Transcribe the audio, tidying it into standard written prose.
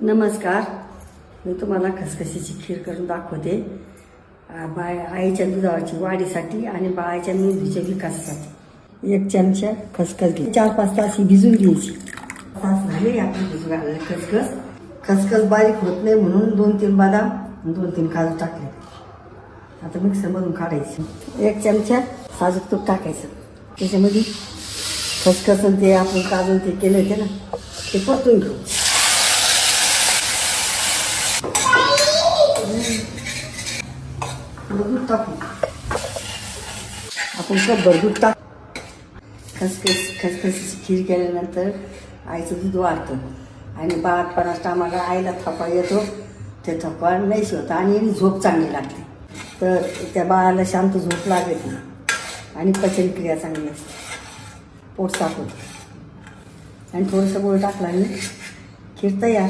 नमस्कार. मी तुम्हाला खसखशीची खीर करून दाखवते. आईच्या दुधाची वाढीसाठी आणि बाळाच्या मेंदूच्या विकासासाठी. 1 चमचा खसखस घे. 4-5 तास ही भिजून घ्यायची. तास झाले आपण भिजू घालले खसखस बारीक होत नाही म्हणून 2-3 बदाम 2-3 काजू टाकले. आता मिक्सरमधून काढायचं. 1 चमचा साजूक तूप टाकायचं. त्याच्यामध्ये खसखस ते आपण काजून ते केले होते ना ते परतून घेऊ. दूध टाकू आपण कपभर दूध टाक. खसखशीची खीर केल्यानंतर आईचं दूध वाढतं आणि बाळपणाच्या टायमाला आईला थकवा येतो. ते थकवा नाही होत आणि झोप चांगली लागते. तर त्या बाळाला शांत झोप लागत नाही आणि पचनक्रिया चांगली असते. पोट साफ होतं आणि थोडंसं गोळ टाकला आणि खीर तयार.